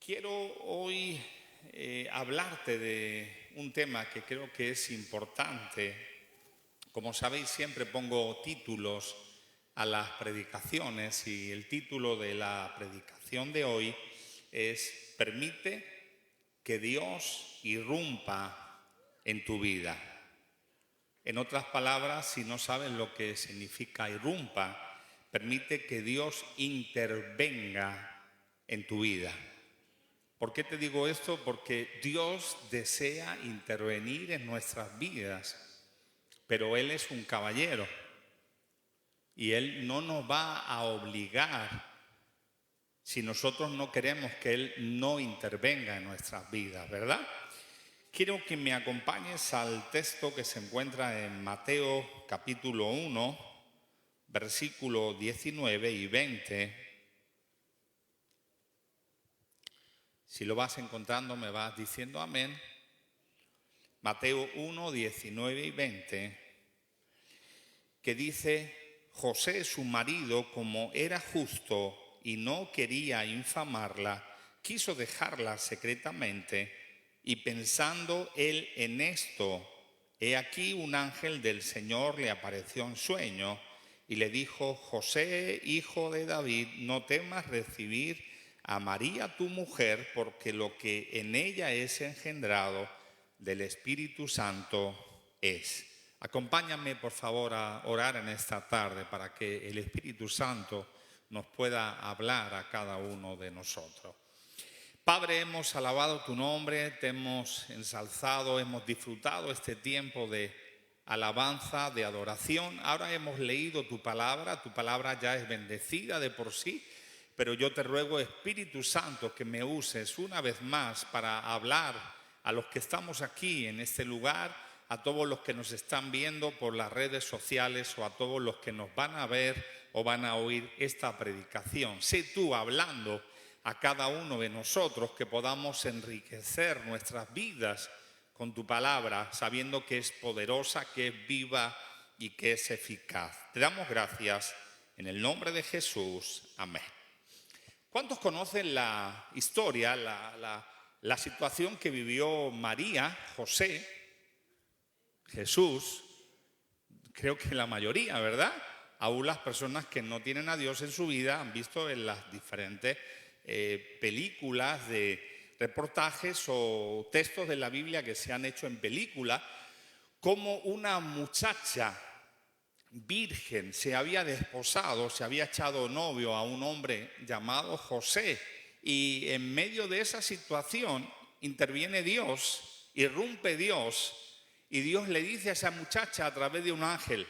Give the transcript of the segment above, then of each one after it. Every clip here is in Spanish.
Quiero hoy hablarte de un tema que creo que es importante. Como sabéis, siempre pongo títulos a las predicaciones y el título de la predicación de hoy es "Permite que Dios irrumpa en tu vida". En otras palabras, si no sabes lo que significa irrumpa, permite que Dios intervenga en tu vida. ¿Por qué te digo esto? Porque Dios desea intervenir en nuestras vidas, pero Él es un caballero y Él no nos va a obligar si nosotros no queremos que Él no intervenga en nuestras vidas, ¿verdad? Quiero que me acompañes al texto que se encuentra en Mateo capítulo 1, versículo 19 y 20. Si lo vas encontrando, me vas diciendo amén. Mateo 1, 19 y 20, que dice: José, su marido, como era justo y no quería infamarla, quiso dejarla secretamente, y pensando él en esto, he aquí un ángel del Señor le apareció en sueño y le dijo: José, hijo de David, no temas recibir a María tu mujer, porque lo que en ella es engendrado del Espíritu Santo es. Acompáñame, por favor, a orar en esta tarde para que el Espíritu Santo nos pueda hablar a cada uno de nosotros. Padre, hemos alabado tu nombre, te hemos ensalzado, hemos disfrutado este tiempo de alabanza, de adoración. Ahora hemos leído tu palabra ya es bendecida de por sí, pero yo te ruego, Espíritu Santo, que me uses una vez más para hablar a los que estamos aquí en este lugar, a todos los que nos están viendo por las redes sociales o a todos los que nos van a ver o van a oír esta predicación. Sé tú hablando a cada uno de nosotros, que podamos enriquecer nuestras vidas con tu palabra, sabiendo que es poderosa, que es viva y que es eficaz. Te damos gracias en el nombre de Jesús. Amén. ¿Cuántos conocen la historia, la situación que vivió María, José, Jesús? Creo que la mayoría, ¿verdad? Aún las personas que no tienen a Dios en su vida han visto en las diferentes películas de reportajes o textos de la Biblia que se han hecho en película, como una muchacha virgen se había desposado, se había echado novio a un hombre llamado José, y en medio de esa situación interviene Dios, irrumpe Dios, y Dios le dice a esa muchacha a través de un ángel: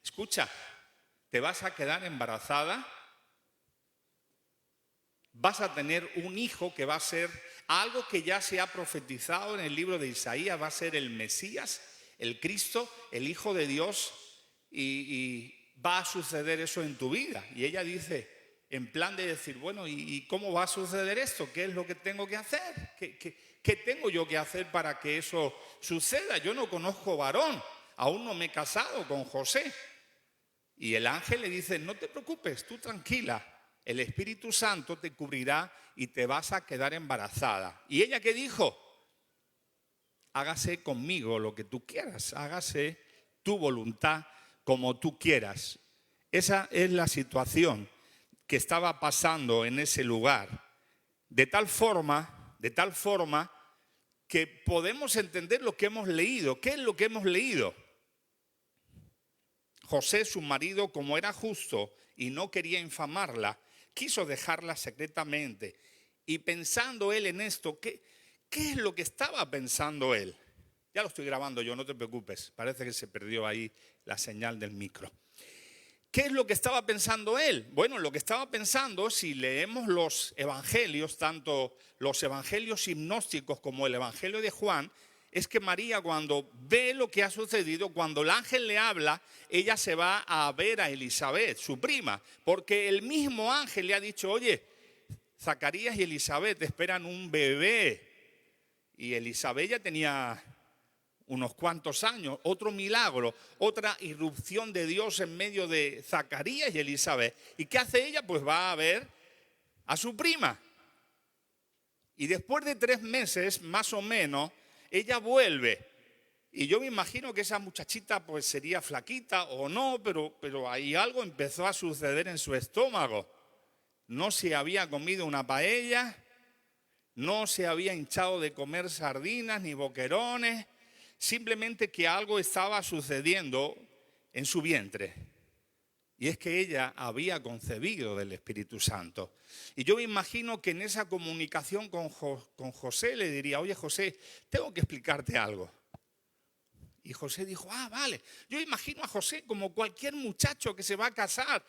escucha, te vas a quedar embarazada, vas a tener un hijo que va a ser algo que ya se ha profetizado en el libro de Isaías, va a ser el Mesías, el Cristo, el Hijo de Dios, y va a suceder eso en tu vida. Y ella dice, en plan de decir, bueno, ¿y cómo va a suceder esto? ¿Qué es lo que tengo que hacer? ¿Qué tengo yo que hacer para que eso suceda? Yo no conozco varón, aún no me he casado con José. Y el ángel le dice, no te preocupes, tú tranquila, el Espíritu Santo te cubrirá y te vas a quedar embarazada. ¿Y ella qué dijo? Hágase conmigo lo que tú quieras, hágase tu voluntad como tú quieras. Esa es la situación que estaba pasando en ese lugar. De tal forma que podemos entender lo que hemos leído. ¿Qué es lo que hemos leído? José, su marido, como era justo y no quería infamarla, quiso dejarla secretamente. Y pensando él en esto, ¿qué es lo que estaba pensando él? Ya lo estoy grabando yo, no te preocupes. Parece que se perdió ahí la señal del micro. ¿Qué es lo que estaba pensando él? Bueno, lo que estaba pensando, si leemos los evangelios, tanto los evangelios sinópticos como el evangelio de Juan, es que María, cuando ve lo que ha sucedido, cuando el ángel le habla, ella se va a ver a Elisabet, su prima, porque el mismo ángel le ha dicho, oye, Zacarías y Elisabet esperan un bebé. Y Elisabet ya tenía unos cuantos años, otro milagro, otra irrupción de Dios en medio de Zacarías y Elisabet. ¿Y qué hace ella? Pues va a ver a su prima. Y después de 3 meses, más o menos, ella vuelve. Y yo me imagino que esa muchachita pues sería flaquita o no, pero ahí algo empezó a suceder en su estómago. No se había comido una paella, no se había hinchado de comer sardinas ni boquerones, simplemente que algo estaba sucediendo en su vientre. Y es que ella había concebido del Espíritu Santo. Y yo me imagino que en esa comunicación con José le diría, oye José, tengo que explicarte algo. Y José dijo, vale. Yo imagino a José como cualquier muchacho que se va a casar.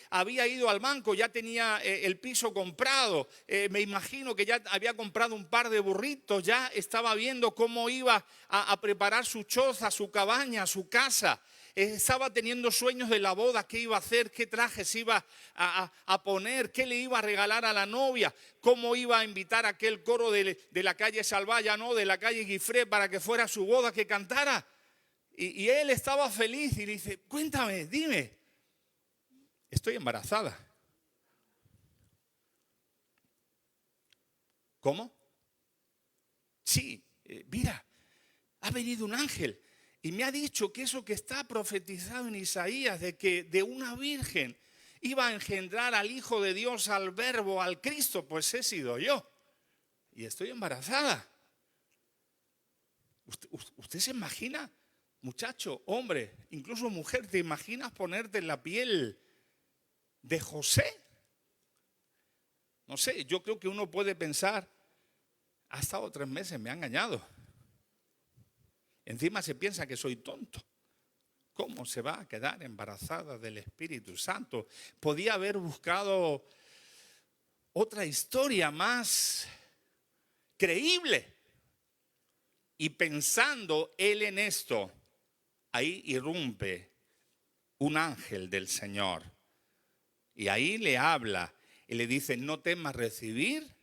Había ido al banco, ya tenía el piso comprado. Me imagino que ya había comprado un par de burritos. Ya estaba viendo cómo iba a preparar su choza, su cabaña, su casa. Estaba teniendo sueños de la boda, qué iba a hacer, qué trajes iba a poner, qué le iba a regalar a la novia, cómo iba a invitar a aquel coro de la calle Salvaya, no, de la calle Guifré, para que fuera a su boda, que cantara. Y él estaba feliz y le dice, cuéntame, dime, estoy embarazada. ¿Cómo? Sí, mira, ha venido un ángel. Y me ha dicho que eso que está profetizado en Isaías, de que de una virgen iba a engendrar al Hijo de Dios, al Verbo, al Cristo, pues he sido yo. Y estoy embarazada. ¿Usted se imagina, muchacho, hombre, incluso mujer, te imaginas ponerte en la piel de José? No sé, yo creo que uno puede pensar, ha estado 3 meses, me ha engañado. Encima se piensa que soy tonto. ¿Cómo se va a quedar embarazada del Espíritu Santo? Podía haber buscado otra historia más creíble. Y pensando él en esto, ahí irrumpe un ángel del Señor. Y ahí le habla y le dice, no temas recibir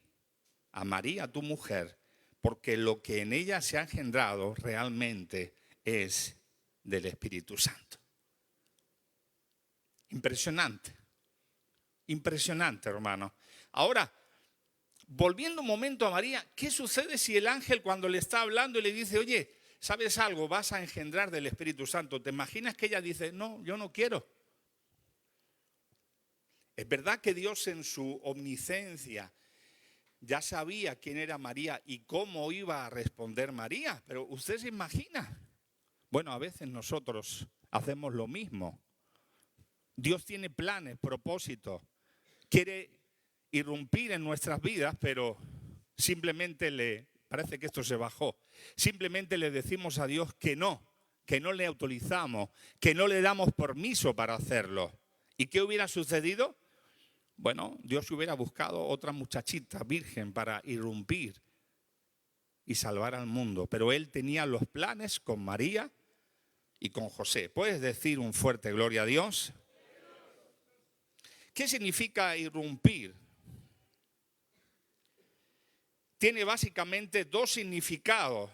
a María, tu mujer, porque lo que en ella se ha engendrado realmente es del Espíritu Santo. Impresionante, impresionante, hermano. Ahora, volviendo un momento a María, ¿qué sucede si el ángel cuando le está hablando y le dice, oye, ¿sabes algo? Vas a engendrar del Espíritu Santo. ¿Te imaginas que ella dice, no, yo no quiero? Es verdad que Dios en su omnisciencia ya sabía quién era María y cómo iba a responder María, pero usted se imagina. Bueno, a veces nosotros hacemos lo mismo. Dios tiene planes, propósitos, quiere irrumpir en nuestras vidas, pero simplemente parece que esto se bajó. Simplemente le decimos a Dios que no le autorizamos, que no le damos permiso para hacerlo. ¿Y qué hubiera sucedido? Bueno, Dios hubiera buscado otra muchachita virgen para irrumpir y salvar al mundo. Pero Él tenía los planes con María y con José. ¿Puedes decir un fuerte gloria a Dios? ¿Qué significa irrumpir? Tiene básicamente 2 significados.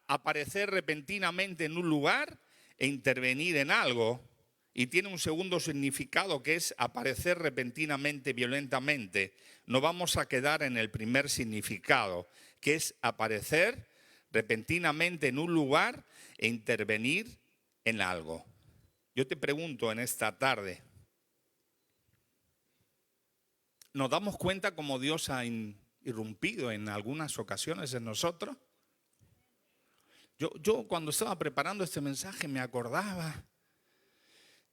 Aparecer repentinamente en un lugar e intervenir en algo. Y tiene un segundo significado que es aparecer repentinamente, violentamente. No vamos a quedar en el primer significado, que es aparecer repentinamente en un lugar e intervenir en algo. Yo te pregunto en esta tarde, ¿nos damos cuenta cómo Dios ha irrumpido en algunas ocasiones en nosotros? Yo cuando estaba preparando este mensaje me acordaba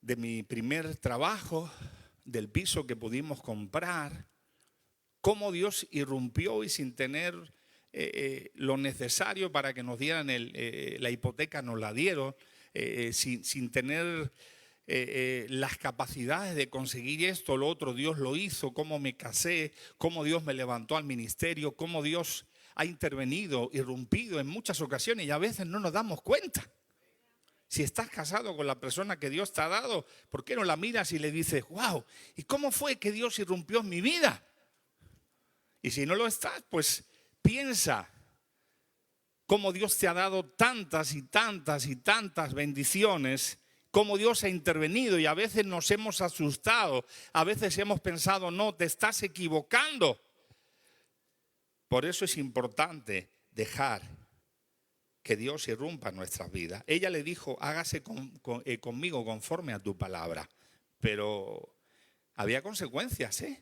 de mi primer trabajo, del piso que pudimos comprar, cómo Dios irrumpió y sin tener lo necesario para que nos dieran la hipoteca, nos la dieron, sin tener las capacidades de conseguir esto, lo otro, Dios lo hizo, cómo me casé, cómo Dios me levantó al ministerio, cómo Dios ha intervenido, irrumpido en muchas ocasiones y a veces no nos damos cuenta. Si estás casado con la persona que Dios te ha dado, ¿por qué no la miras y le dices, wow, ¿y cómo fue que Dios irrumpió en mi vida? Y si no lo estás, pues piensa cómo Dios te ha dado tantas y tantas y tantas bendiciones, cómo Dios ha intervenido y a veces nos hemos asustado, a veces hemos pensado, no, te estás equivocando. Por eso es importante dejar que Dios irrumpa en nuestras vidas. Ella le dijo, hágase conmigo conforme a tu palabra. Pero había consecuencias, ¿eh?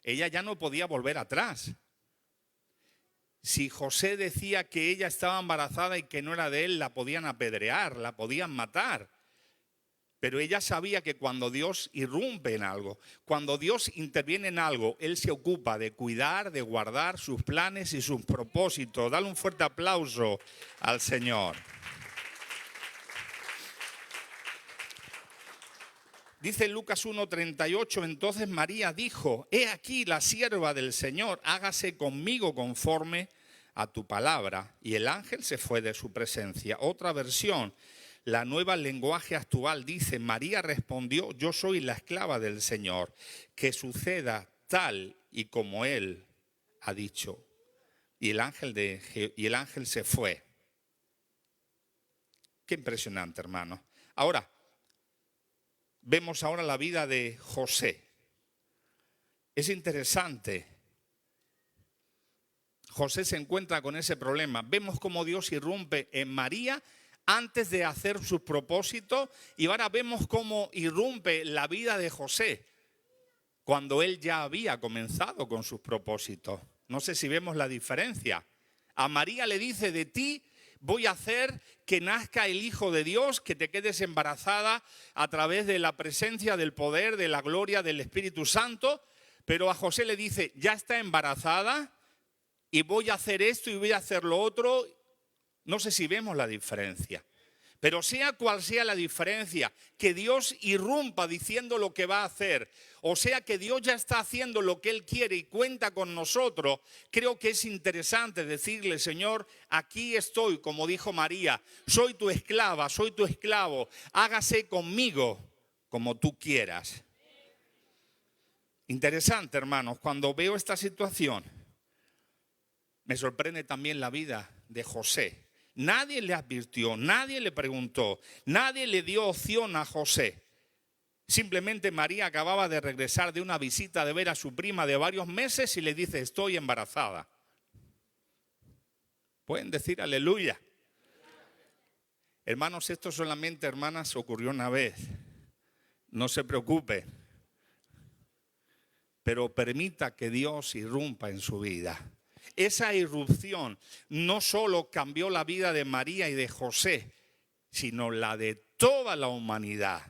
Ella ya no podía volver atrás. Si José decía que ella estaba embarazada y que no era de él, la podían apedrear, la podían matar. Pero ella sabía que cuando Dios irrumpe en algo, cuando Dios interviene en algo, Él se ocupa de cuidar, de guardar sus planes y sus propósitos. Dale un fuerte aplauso al Señor. Dice Lucas 1:38, entonces María dijo, he aquí la sierva del Señor, hágase conmigo conforme a tu palabra. Y el ángel se fue de su presencia. Otra versión, la nueva lenguaje actual dice, María respondió, yo soy la esclava del Señor, que suceda tal y como Él ha dicho. Y el ángel se fue. Qué impresionante, hermano. Ahora, vemos ahora la vida de José. Es interesante. José se encuentra con ese problema. Vemos cómo Dios irrumpe en María antes de hacer sus propósitos, y ahora vemos cómo irrumpe la vida de José cuando él ya había comenzado con sus propósitos. No sé si vemos la diferencia. A María le dice, de ti voy a hacer que nazca el Hijo de Dios, que te quedes embarazada a través de la presencia, del poder, de la gloria del Espíritu Santo. Pero a José le dice, ya está embarazada y voy a hacer esto y voy a hacer lo otro. No sé si vemos la diferencia. Pero sea cual sea la diferencia, que Dios irrumpa diciendo lo que va a hacer, o sea que Dios ya está haciendo lo que Él quiere y cuenta con nosotros, creo que es interesante decirle, Señor, aquí estoy, como dijo María, soy tu esclava, soy tu esclavo, hágase conmigo como tú quieras. Interesante, hermanos, cuando veo esta situación, me sorprende también la vida de José. Nadie le advirtió, nadie le preguntó, nadie le dio opción a José. Simplemente María acababa de regresar de una visita de ver a su prima de varios meses y le dice, estoy embarazada. Pueden decir aleluya. Hermanos, esto solamente, hermanas, ocurrió una vez. No se preocupe, pero permita que Dios irrumpa en su vida. Esa irrupción no solo cambió la vida de María y de José, sino la de toda la humanidad.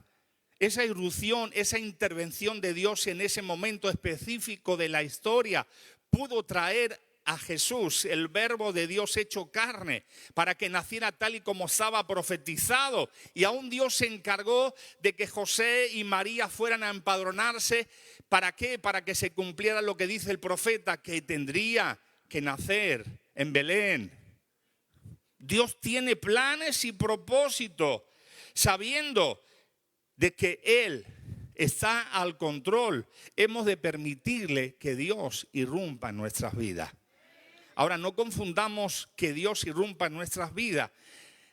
Esa irrupción, esa intervención de Dios en ese momento específico de la historia pudo traer a Jesús, el verbo de Dios hecho carne, para que naciera tal y como estaba profetizado. Y aún Dios se encargó de que José y María fueran a empadronarse. ¿Para qué? Para que se cumpliera lo que dice el profeta, que tendría que nacer en Belén. Dios tiene planes y propósitos, sabiendo de que Él está al control. Hemos de permitirle que Dios irrumpa en nuestras vidas. Ahora, no confundamos que Dios irrumpa en nuestras vidas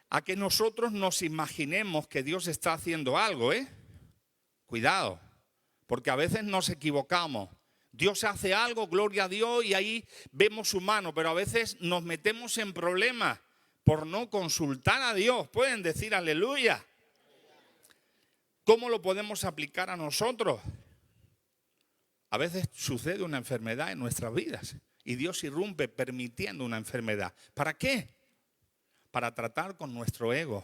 a que nosotros nos imaginemos que Dios está haciendo algo, Cuidado, porque a veces nos equivocamos. Dios hace algo, gloria a Dios, y ahí vemos su mano, pero a veces nos metemos en problemas por no consultar a Dios. Pueden decir aleluya. ¿Cómo lo podemos aplicar a nosotros? A veces sucede una enfermedad en nuestras vidas y Dios irrumpe permitiendo una enfermedad. ¿Para qué? Para tratar con nuestro ego,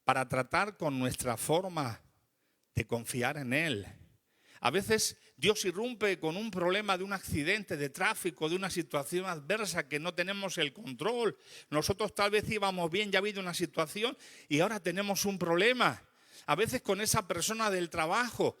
para tratar con nuestra forma de confiar en Él. A veces Dios irrumpe con un problema de un accidente de tráfico, de una situación adversa que no tenemos el control. Nosotros tal vez íbamos bien, ya ha habido una situación y ahora tenemos un problema. A veces con esa persona del trabajo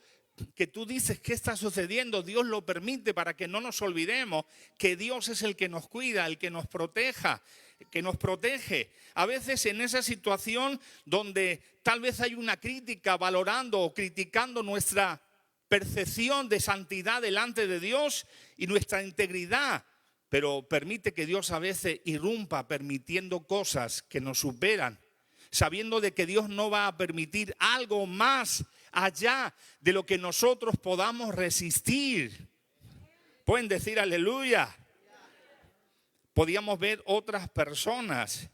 que tú dices, ¿qué está sucediendo? Dios lo permite para que no nos olvidemos que Dios es el que nos cuida, el que nos proteja, que nos protege. A veces en esa situación donde tal vez hay una crítica valorando o criticando nuestra percepción de santidad delante de Dios y nuestra integridad, pero permite que Dios a veces irrumpa permitiendo cosas que nos superan, sabiendo de que Dios no va a permitir algo más allá de lo que nosotros podamos resistir. Pueden decir aleluya. Podíamos ver otras personas,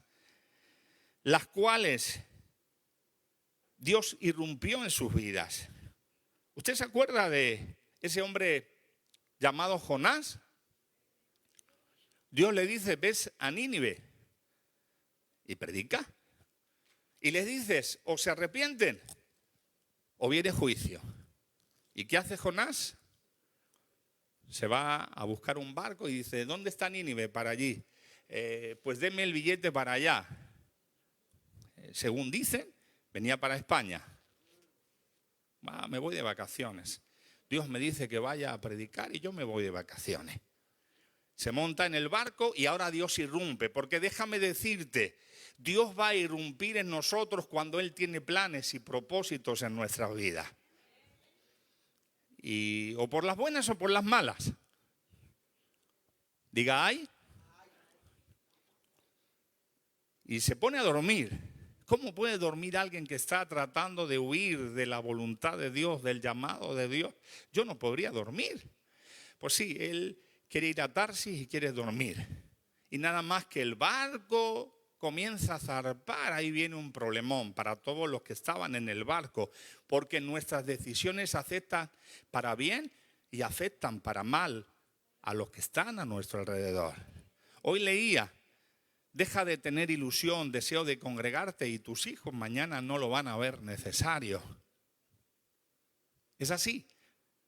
las cuales Dios irrumpió en sus vidas. ¿Usted se acuerda de ese hombre llamado Jonás? Dios le dice, ves a Nínive y predica. Y les dices, o se arrepienten o viene juicio. ¿Y qué hace Jonás? Se va a buscar un barco y dice, ¿dónde está Nínive? Para allí. Pues denme el billete para allá. Según dicen, venía para España. Me voy de vacaciones. Dios me dice que vaya a predicar y yo me voy de vacaciones. Se monta en el barco y ahora Dios irrumpe. Porque déjame decirte, Dios va a irrumpir en nosotros cuando Él tiene planes y propósitos en nuestras vidas. Y o por las buenas o por las malas. Diga, ay. Y se pone a dormir. ¿Cómo puede dormir alguien que está tratando de huir de la voluntad de Dios, del llamado de Dios? Yo no podría dormir. Pues sí, él quiere ir a Tarsis y quiere dormir. Y nada más que el barco comienza a zarpar, ahí viene un problemón para todos los que estaban en el barco, porque nuestras decisiones afectan para bien y afectan para mal a los que están a nuestro alrededor. Hoy leía, deja de tener ilusión, deseo de congregarte y tus hijos mañana no lo van a ver necesario. Es así,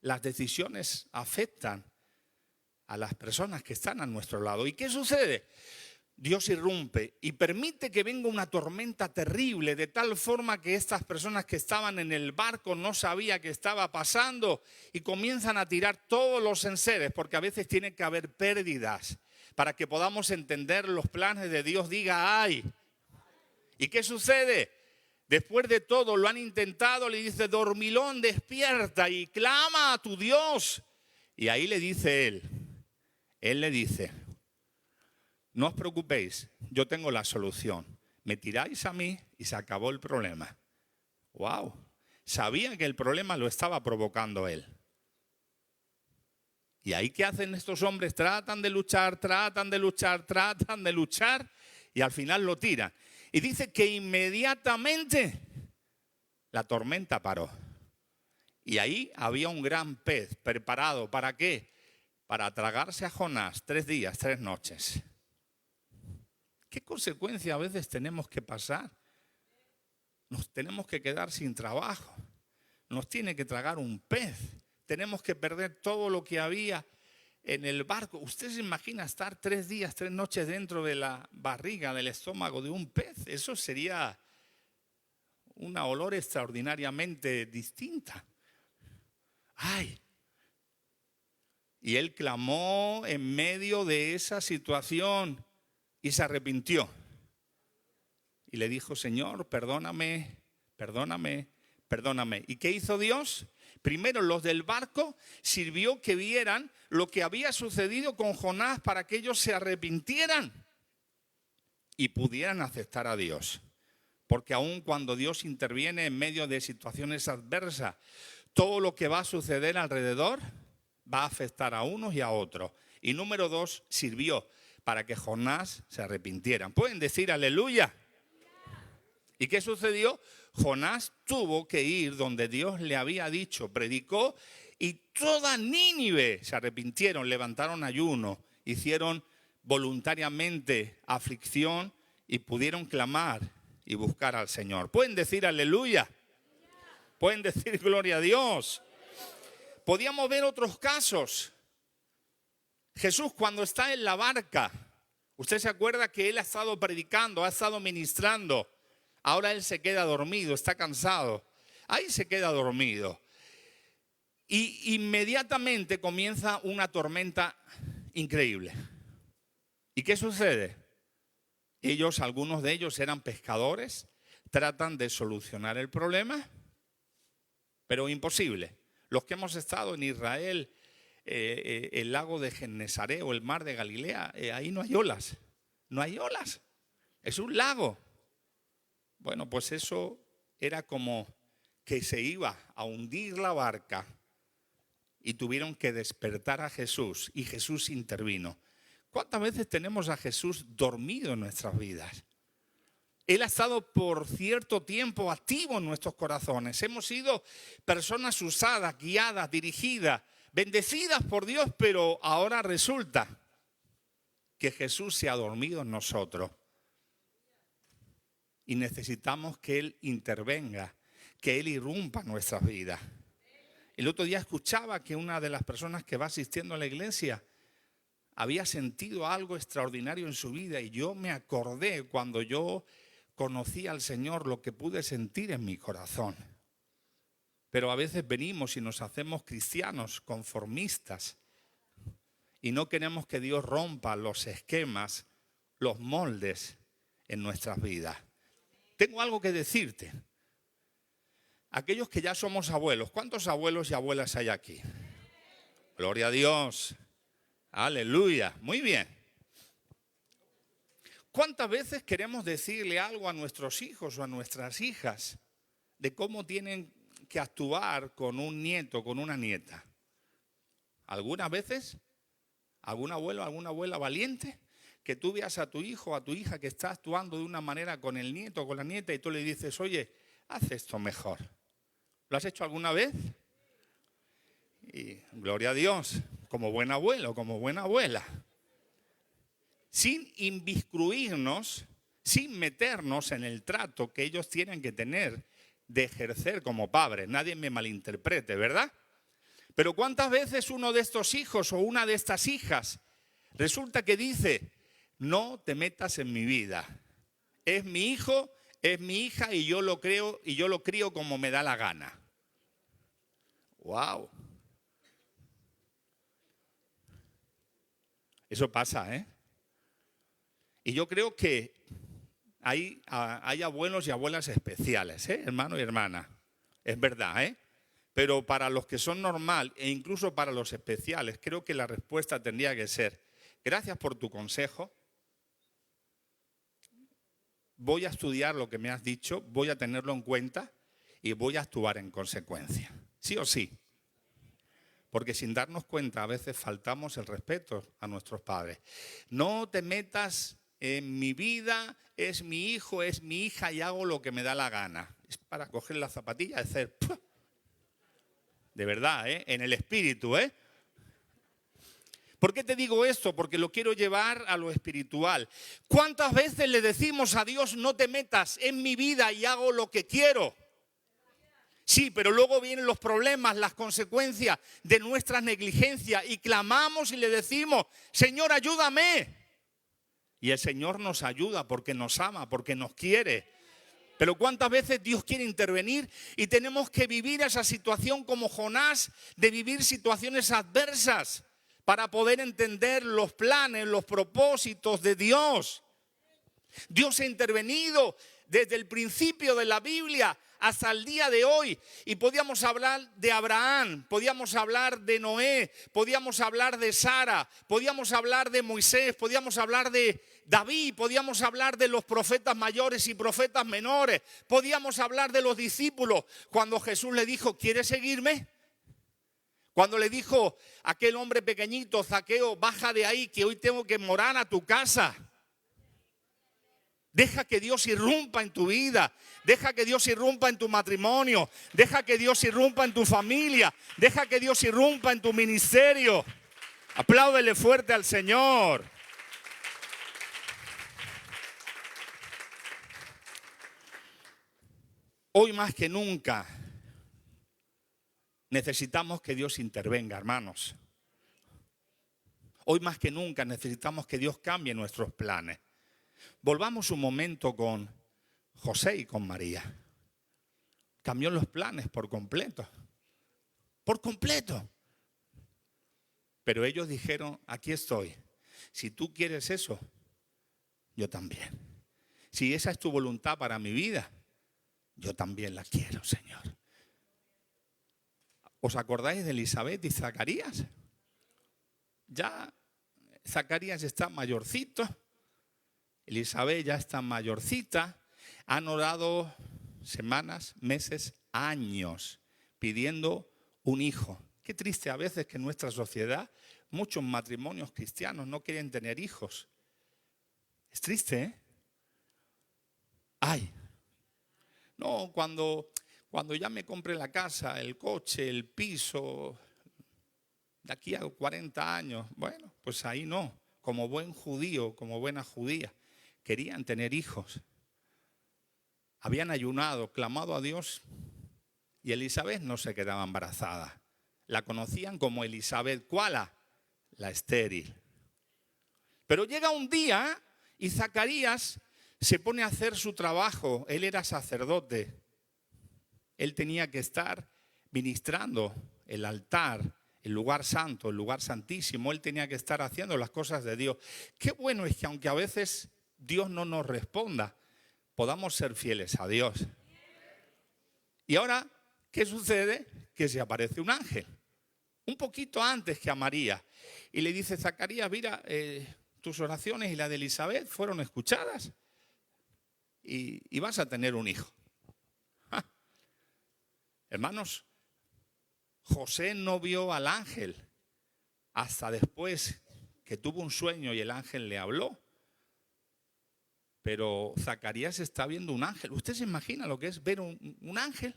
las decisiones afectan a las personas que están a nuestro lado. ¿Y qué sucede? Dios irrumpe y permite que venga una tormenta terrible, de tal forma que estas personas que estaban en el barco no sabían qué estaba pasando y comienzan a tirar todos los enseres, porque a veces tiene que haber pérdidas para que podamos entender los planes de Dios. Diga, ay. ¿Y qué sucede? Después de todo lo han intentado, le dice, dormilón, despierta y clama a tu Dios. Y ahí le dice él le dice, no os preocupéis, yo tengo la solución. Me tiráis a mí y se acabó el problema. ¡Wow! Sabía que el problema lo estaba provocando él. ¿Y ahí qué hacen estos hombres? Tratan de luchar y al final lo tiran. Y dice que inmediatamente la tormenta paró. Y ahí había un gran pez preparado. ¿Para qué? Para tragarse a Jonás 3 días, 3 noches. ¿Qué consecuencia a veces tenemos que pasar? Nos tenemos que quedar sin trabajo. Nos tiene que tragar un pez. Tenemos que perder todo lo que había en el barco. ¿Usted se imagina estar 3 días, 3 noches dentro de la barriga, del estómago de un pez? Eso sería una olor extraordinariamente distinta. ¡Ay! Y él clamó en medio de esa situación y se arrepintió. Y le dijo, Señor, perdóname. ¿Y qué hizo Dios? Primero, los del barco sirvió que vieran lo que había sucedido con Jonás para que ellos se arrepintieran y pudieran aceptar a Dios. Porque aun cuando Dios interviene en medio de situaciones adversas, todo lo que va a suceder alrededor va a afectar a unos y a otros. Y número 2, sirvió para que Jonás se arrepintieran. ¿Pueden decir aleluya? ¿Y qué sucedió? Jonás tuvo que ir donde Dios le había dicho, predicó y toda Nínive se arrepintieron, levantaron ayuno, hicieron voluntariamente aflicción y pudieron clamar y buscar al Señor. ¿Pueden decir aleluya? ¿Pueden decir gloria a Dios? Podíamos ver otros casos. Jesús cuando está en la barca, usted se acuerda que Él ha estado predicando, ha estado ministrando. Ahora Él se queda dormido, está cansado. Ahí se queda dormido. Y inmediatamente comienza una tormenta increíble. ¿Y qué sucede? Algunos de ellos eran pescadores, tratan de solucionar el problema, pero imposible. Los que hemos estado en Israel, el lago de Genesaret o el mar de Galilea, ahí no hay olas. No hay olas. Es un lago. Bueno, pues eso era como que se iba a hundir la barca y tuvieron que despertar a Jesús y Jesús intervino. ¿Cuántas veces tenemos a Jesús dormido en nuestras vidas? Él ha estado por cierto tiempo activo en nuestros corazones. Hemos sido personas usadas, guiadas, dirigidas, bendecidas por Dios, pero ahora resulta que Jesús se ha dormido en nosotros. Y necesitamos que Él intervenga, que Él irrumpa en nuestras vidas. El otro día escuchaba que una de las personas que va asistiendo a la iglesia había sentido algo extraordinario en su vida y yo me acordé cuando yo conocí al Señor lo que pude sentir en mi corazón. Pero a veces venimos y nos hacemos cristianos conformistas y no queremos que Dios rompa los esquemas, los moldes en nuestras vidas. Tengo algo que decirte. Aquellos que ya somos abuelos, ¿cuántos abuelos y abuelas hay aquí? Gloria a Dios. Aleluya. Muy bien. ¿Cuántas veces queremos decirle algo a nuestros hijos o a nuestras hijas de cómo tienen que actuar con un nieto, con una nieta? Algunas veces, algún abuelo, alguna abuela valiente, que tú veas a tu hijo o a tu hija que está actuando de una manera con el nieto o con la nieta y tú le dices, oye, haz esto mejor. ¿Lo has hecho alguna vez? Y gloria a Dios, como buen abuelo, como buena abuela. Sin inmiscuirnos, sin meternos en el trato que ellos tienen que tener de ejercer como padres. Nadie me malinterprete, ¿verdad? Pero ¿cuántas veces uno de estos hijos o una de estas hijas resulta que dice, no te metas en mi vida? Es mi hijo, es mi hija y yo lo crío como me da la gana. ¡Wow! Eso pasa, ¿eh? Y yo creo que hay abuelos y abuelas especiales, hermano y hermana. Es verdad, ¿eh? Pero para los que son normal e incluso para los especiales, creo que la respuesta tendría que ser, gracias por tu consejo, voy a estudiar lo que me has dicho, voy a tenerlo en cuenta y voy a actuar en consecuencia. ¿Sí o sí? Porque sin darnos cuenta a veces faltamos el respeto a nuestros padres. No te metas en mi vida, es mi hijo, es mi hija y hago lo que me da la gana. Es para coger la zapatilla y hacer ¡puf! De verdad, en el espíritu, ¿Por qué te digo esto? Porque lo quiero llevar a lo espiritual. ¿Cuántas veces le decimos a Dios, no te metas en mi vida y hago lo que quiero? Sí, pero luego vienen los problemas, las consecuencias de nuestra negligencia y clamamos y le decimos, Señor, ayúdame. Y el Señor nos ayuda porque nos ama, porque nos quiere. Pero ¿cuántas veces Dios quiere intervenir y tenemos que vivir esa situación como Jonás, de vivir situaciones adversas para poder entender los planes, los propósitos de Dios? Dios ha intervenido desde el principio de la Biblia hasta el día de hoy. Y podíamos hablar de Abraham, podíamos hablar de Noé, podíamos hablar de Sara, podíamos hablar de Moisés, podíamos hablar de David, podíamos hablar de los profetas mayores y profetas menores, podíamos hablar de los discípulos. Cuando Jesús le dijo, ¿quieres seguirme? Cuando le dijo a aquel hombre pequeñito, Zaqueo, baja de ahí que hoy tengo que morar a tu casa. Deja que Dios irrumpa en tu vida, deja que Dios irrumpa en tu matrimonio, deja que Dios irrumpa en tu familia, deja que Dios irrumpa en tu ministerio. Apláudele fuerte al Señor. Hoy más que nunca necesitamos que Dios intervenga, hermanos. Hoy más que nunca necesitamos que Dios cambie nuestros planes. Volvamos un momento con José y con María. Cambió los planes por completo. Por completo. Pero ellos dijeron, aquí estoy. Si tú quieres eso, yo también. Si esa es tu voluntad para mi vida, yo también la quiero, Señor. ¿Os acordáis de Elisabet y Zacarías? Ya Zacarías está mayorcito. Elisabet ya está mayorcita. Han orado semanas, meses, años pidiendo un hijo Qué triste a veces que en nuestra sociedad muchos matrimonios cristianos no quieren tener hijos. Es triste, ¿eh? Ay, no, cuando ya me compre la casa, el coche, el piso, de aquí a 40 años, bueno, pues ahí no. Como buen judío, como buena judía, querían tener hijos. Habían ayunado, clamado a Dios y Elizabeth no se quedaba embarazada. La conocían como Elizabeth, ¿cuál? La estéril. Pero llega un día y Zacarías se pone a hacer su trabajo. Él era sacerdote. Él tenía que estar ministrando el altar, el lugar santo, el lugar santísimo. Él tenía que estar haciendo las cosas de Dios. Qué bueno es que aunque a veces Dios no nos responda, podamos ser fieles a Dios. Y ahora, ¿qué sucede? Que se aparece un ángel, un poquito antes que a María. Y le dice, Zacarías, mira, tus oraciones y la de Elizabeth fueron escuchadas y vas a tener un hijo. ¡Ja! Hermanos, José no vio al ángel hasta después que tuvo un sueño y el ángel le habló. Pero Zacarías está viendo un ángel. ¿Usted se imagina lo que es ver un ángel?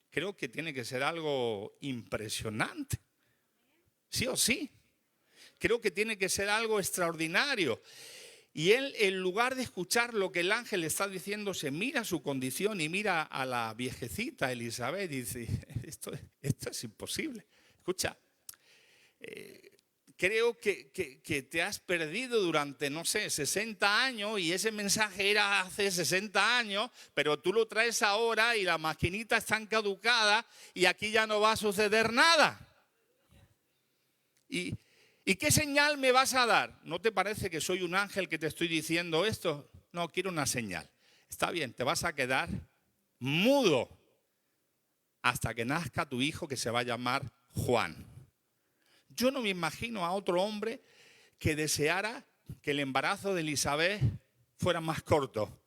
Creo que tiene que ser algo impresionante. Sí o sí. Creo que tiene que ser algo extraordinario. Y él, en lugar de escuchar lo que el ángel le está diciendo, se mira su condición y mira a la viejecita Elizabeth y dice, esto es imposible. Escucha, creo que te has perdido durante, no sé, 60 años y ese mensaje era hace 60 años, pero tú lo traes ahora y las maquinitas están caducadas y aquí ya no va a suceder nada. ¿Y qué señal me vas a dar? ¿No te parece que soy un ángel que te estoy diciendo esto? No, quiero una señal. Está bien, te vas a quedar mudo hasta que nazca tu hijo que se va a llamar Juan. Yo no me imagino a otro hombre que deseara que el embarazo de Elizabeth fuera más corto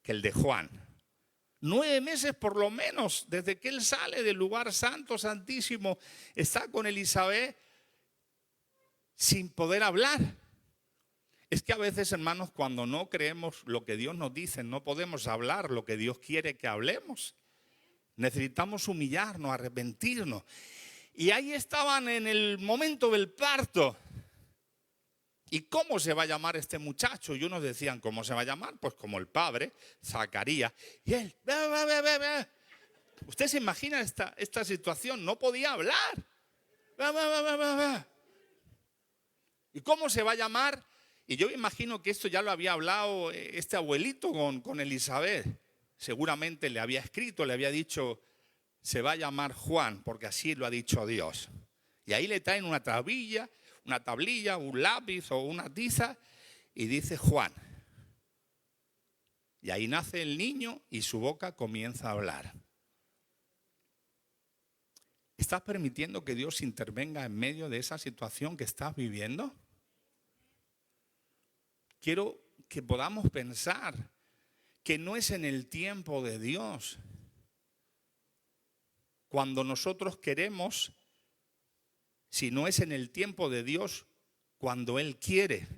que el de Juan. 9 meses por lo menos, desde que él sale del lugar santo, santísimo, está con Elizabeth sin poder hablar. Es que a veces, hermanos, cuando no creemos lo que Dios nos dice, no podemos hablar lo que Dios quiere que hablemos. Necesitamos humillarnos, arrepentirnos. Y ahí estaban en el momento del parto. ¿Y cómo se va a llamar este muchacho? Y unos decían, ¿cómo se va a llamar? Pues como el padre, Zacarías. Y él, usted se imagina esta situación, no podía hablar. ¿Y cómo se va a llamar? Y yo me imagino que esto ya lo había hablado este abuelito con Elizabeth. Seguramente le había escrito, le había dicho, se va a llamar Juan, porque así lo ha dicho Dios. Y ahí le traen una tablilla, un lápiz o una tiza y dice Juan. Y ahí nace el niño y su boca comienza a hablar. ¿Estás permitiendo que Dios intervenga en medio de esa situación que estás viviendo? Quiero que podamos pensar que no es en el tiempo de Dios. Cuando nosotros queremos, si no es en el tiempo de Dios, cuando Él quiere.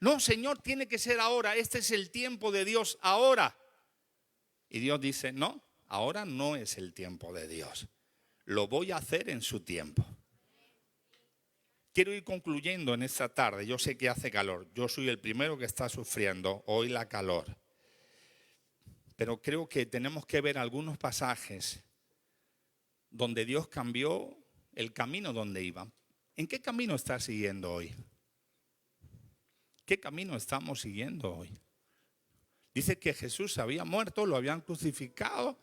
No, Señor, tiene que ser ahora, este es el tiempo de Dios, ahora. Y Dios dice, no, ahora no es el tiempo de Dios. Lo voy a hacer en su tiempo. Quiero ir concluyendo en esta tarde. Yo sé que hace calor. Yo soy el primero que está sufriendo hoy la calor. Pero creo que tenemos que ver algunos pasajes donde Dios cambió el camino donde iba. ¿En qué camino estás siguiendo hoy? ¿Qué camino estamos siguiendo hoy? Dice que Jesús había muerto, lo habían crucificado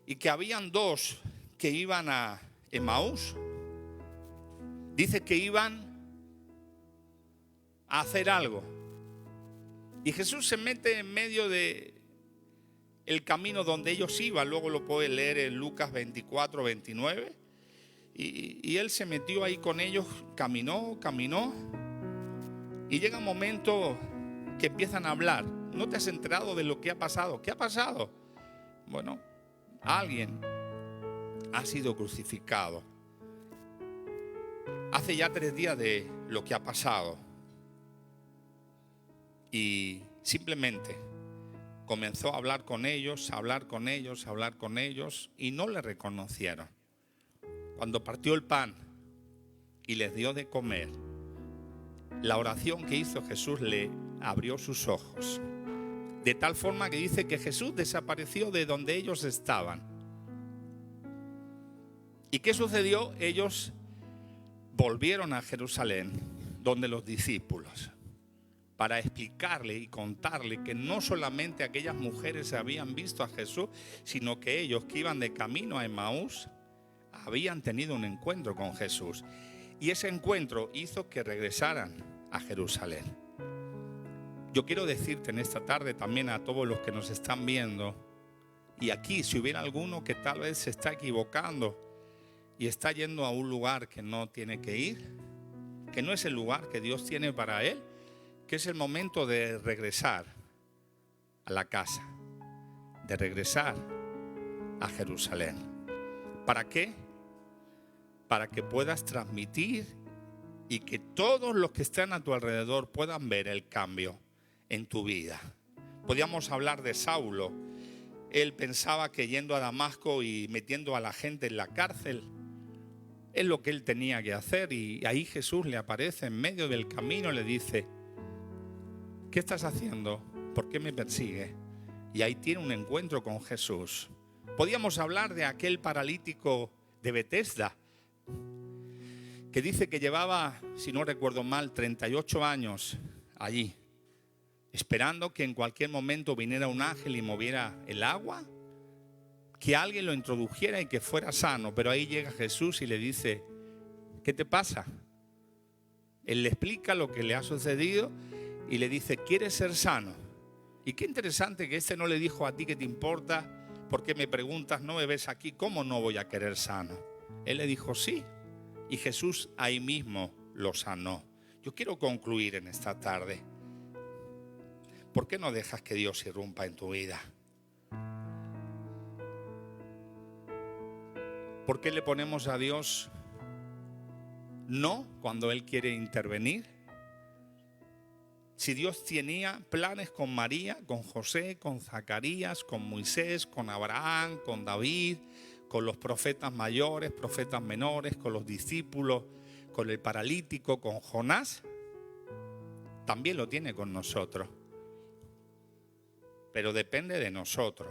y que habían 2 que iban a Emaús. Dice que iban a hacer algo. Y Jesús se mete en medio de el camino donde ellos iban. Luego lo puede leer en Lucas 24, 29. Y él se metió ahí con ellos, caminó. Y llega un momento que empiezan a hablar. ¿No te has enterado de lo que ha pasado? ¿Qué ha pasado? Bueno, alguien ha sido crucificado. Hace ya 3 días de lo que ha pasado. Y simplemente comenzó a hablar con ellos, y no le reconocieron. Cuando partió el pan y les dio de comer, la oración que hizo Jesús le abrió sus ojos. De tal forma que dice que Jesús desapareció de donde ellos estaban. ¿Y qué sucedió? Ellos volvieron a Jerusalén, donde los discípulos, para explicarle y contarle que no solamente aquellas mujeres habían visto a Jesús, sino que ellos que iban de camino a Emaús habían tenido un encuentro con Jesús. Y ese encuentro hizo que regresaran a Jerusalén. Yo quiero decirte en esta tarde también a todos los que nos están viendo, y aquí si hubiera alguno que tal vez se está equivocando y está yendo a un lugar que no tiene que ir, que no es el lugar que Dios tiene para él, que es el momento de regresar a la casa, de regresar a Jerusalén. ¿Para qué? Para que puedas transmitir y que todos los que están a tu alrededor puedan ver el cambio en tu vida. Podíamos hablar de Saulo. Él pensaba que yendo a Damasco y metiendo a la gente en la cárcel es lo que él tenía que hacer, y ahí Jesús le aparece en medio del camino y le dice: ¿qué estás haciendo? ¿Por qué me persigue? Y ahí tiene un encuentro con Jesús. Podíamos hablar de aquel paralítico de Betesda, que dice que llevaba, si no recuerdo mal, 38 años allí, esperando que en cualquier momento viniera un ángel y moviera el agua, que alguien lo introdujera y que fuera sano. Pero ahí llega Jesús y le dice: ¿qué te pasa? Él le explica lo que le ha sucedido y le dice: ¿quieres ser sano? Y qué interesante que no le dijo: ¿a ti qué te importa? ¿Por qué me preguntas? ¿No me ves aquí? ¿Cómo no voy a querer sano? Él le dijo sí, y Jesús ahí mismo lo sanó. Yo quiero concluir en esta tarde. ¿Por qué no dejas que Dios irrumpa en tu vida? ¿Por qué le ponemos a Dios no cuando Él quiere intervenir? Si Dios tenía planes con María, con José, con Zacarías, con Moisés, con Abraham, con David, con los profetas mayores, profetas menores, con los discípulos, con el paralítico, con Jonás, también lo tiene con nosotros. Pero depende de nosotros.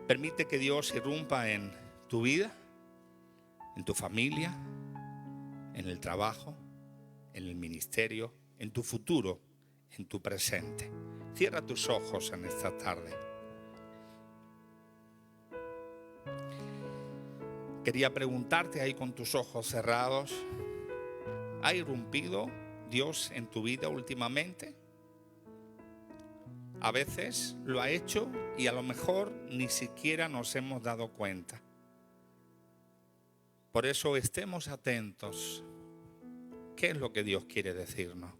Permite que Dios irrumpa en tu vida, en tu familia, en el trabajo, en el ministerio, en tu futuro, en tu presente. Cierra tus ojos en esta tarde. Quería preguntarte ahí con tus ojos cerrados: ¿ha irrumpido Dios en tu vida últimamente? A veces lo ha hecho y a lo mejor ni siquiera nos hemos dado cuenta. Por eso estemos atentos. ¿Qué es lo que Dios quiere decirnos?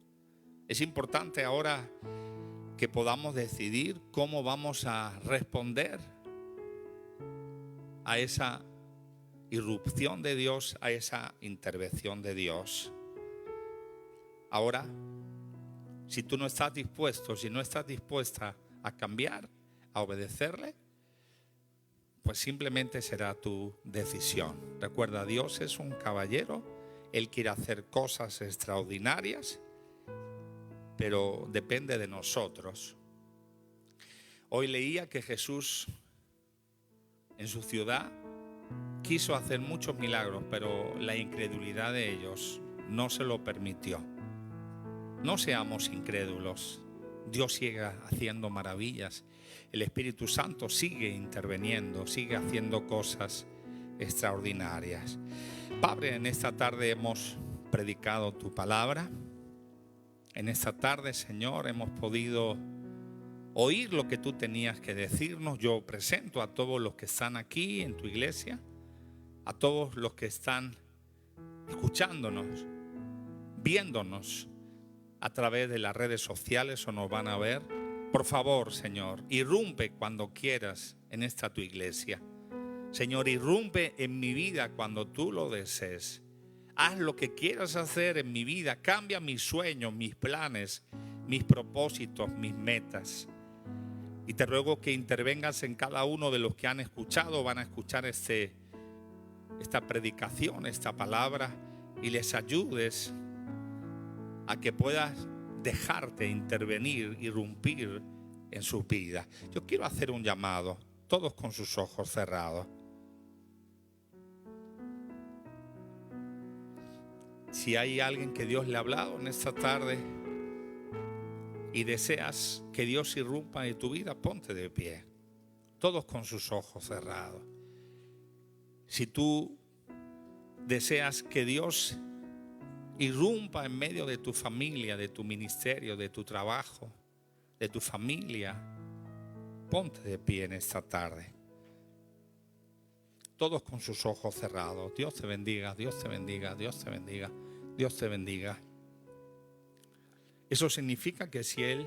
Es importante ahora que podamos decidir cómo vamos a responder a esa irrupción de Dios, a esa intervención de Dios. Ahora, si tú no estás dispuesto, si no estás dispuesta a cambiar, a obedecerle, pues simplemente será tu decisión. Recuerda, Dios es un caballero, Él quiere hacer cosas extraordinarias, pero depende de nosotros. Hoy leía que Jesús en su ciudad quiso hacer muchos milagros, pero la incredulidad de ellos no se lo permitió. No seamos incrédulos. Dios sigue haciendo maravillas. El Espíritu Santo sigue interviniendo, sigue haciendo cosas extraordinarias. Padre, en esta tarde hemos predicado tu palabra. En esta tarde, Señor, hemos podido oír lo que tú tenías que decirnos. Yo presento a todos los que están aquí en tu iglesia, a todos los que están escuchándonos, viéndonos a través de las redes sociales o nos van a ver. Por favor, Señor, irrumpe cuando quieras en esta tu iglesia. Señor, irrumpe en mi vida cuando tú lo desees. Haz lo que quieras hacer en mi vida. Cambia mis sueños, mis planes, mis propósitos, mis metas. Y te ruego que intervengas en cada uno de los que han escuchado, van a escuchar esta predicación, esta palabra, y les ayudes a que puedas dejarte intervenir, irrumpir en sus vidas. Yo quiero hacer un llamado, todos con sus ojos cerrados. Si hay alguien que Dios le ha hablado en esta tarde y deseas que Dios irrumpa en tu vida, ponte de pie, todos con sus ojos cerrados. Si tú deseas que Dios irrumpa en medio de tu familia, de tu ministerio, de tu trabajo, de tu familia, ponte de pie en esta tarde. Todos con sus ojos cerrados. Dios te bendiga, Dios te bendiga, Dios te bendiga, Dios te bendiga. Eso significa que si Él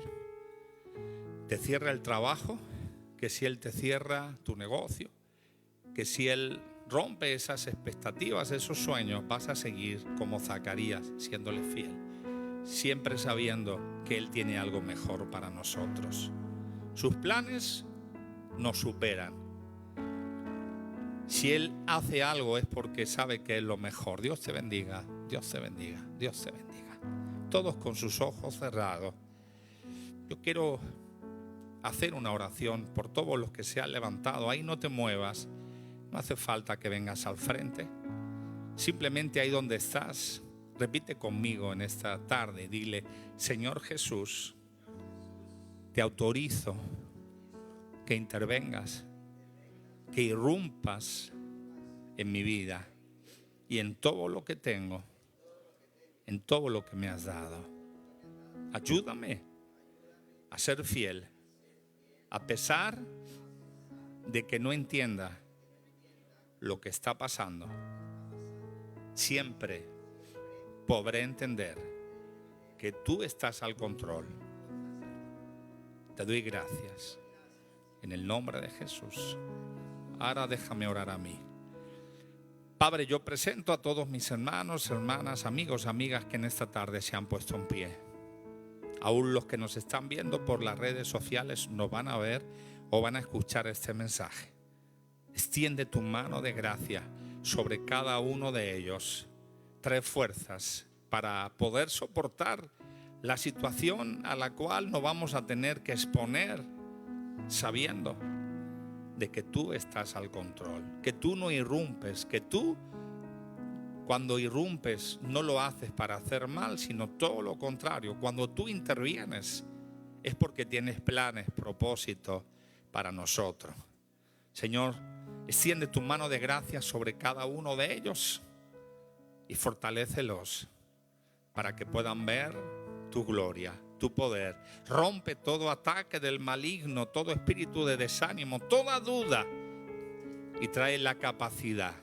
te cierra el trabajo, que si Él te cierra tu negocio, que si Él rompe esas expectativas, esos sueños, vas a seguir como Zacarías, siéndole fiel, siempre sabiendo que Él tiene algo mejor para nosotros. Sus planes nos superan. Si Él hace algo es porque sabe que es lo mejor. Dios te bendiga, Dios te bendiga, Dios te bendiga. Todos con sus ojos cerrados. Yo quiero hacer una oración por todos los que se han levantado. Ahí no te muevas. No hace falta que vengas al frente. Simplemente ahí donde estás, repite conmigo en esta tarde. Dile: Señor Jesús, te autorizo que intervengas, que irrumpas en mi vida y en todo lo que tengo, en todo lo que me has dado. Ayúdame a ser fiel, a pesar de que no entienda lo que está pasando. Siempre podré entender que tú estás al control. Te doy gracias en el nombre de Jesús. Ahora déjame orar a mí. Padre, yo presento a todos mis hermanos, hermanas, amigos, amigas que en esta tarde se han puesto en pie. Aún los que nos están viendo por las redes sociales nos van a ver o van a escuchar este mensaje. Extiende tu mano de gracia sobre cada uno de ellos. Trae fuerzas para poder soportar la situación a la cual nos vamos a tener que exponer, sabiendo de que tú estás al control, que tú no irrumpes, que tú cuando irrumpes no lo haces para hacer mal, sino todo lo contrario. Cuando tú intervienes es porque tienes planes, propósitos para nosotros. Señor, extiende tu mano de gracia sobre cada uno de ellos y fortalécelos para que puedan ver tu gloria, tu poder. Rompe todo ataque del maligno, todo espíritu de desánimo, toda duda, y trae la capacidad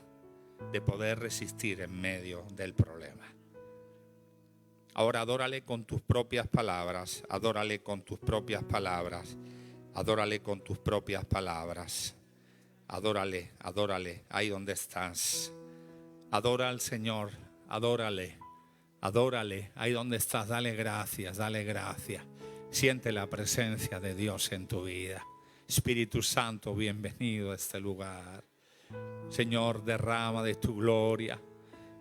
de poder resistir en medio del problema. Ahora adórale con tus propias palabras, adórale con tus propias palabras, adórale con tus propias palabras. Adórale, adórale, ahí donde estás. Adora al Señor, adórale, adórale, ahí donde estás. Dale gracias, dale gracias. Siente la presencia de Dios en tu vida. Espíritu Santo, bienvenido a este lugar. Señor, derrama de tu gloria,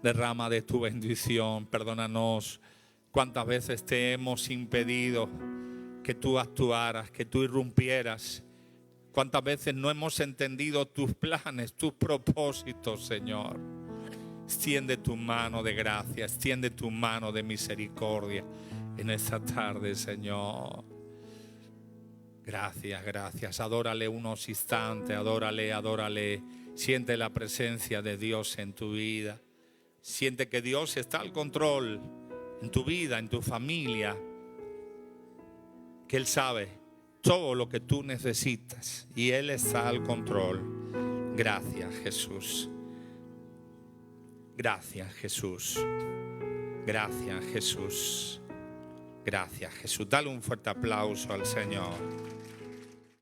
derrama de tu bendición. Perdónanos cuántas veces te hemos impedido que tú actuaras, que tú irrumpieras. Cuántas veces no hemos entendido tus planes, tus propósitos, Señor. Extiende tu mano de gracia, extiende tu mano de misericordia en esta tarde, Señor. Gracias, gracias. Adórale unos instantes, adórale, adórale. Siente la presencia de Dios en tu vida. Siente que Dios está al control en tu vida, en tu familia. Que Él sabe todo lo que tú necesitas y Él está al control. Gracias, Jesús. Gracias, Jesús. Gracias, Jesús. Gracias, Jesús. Dale un fuerte aplauso al Señor.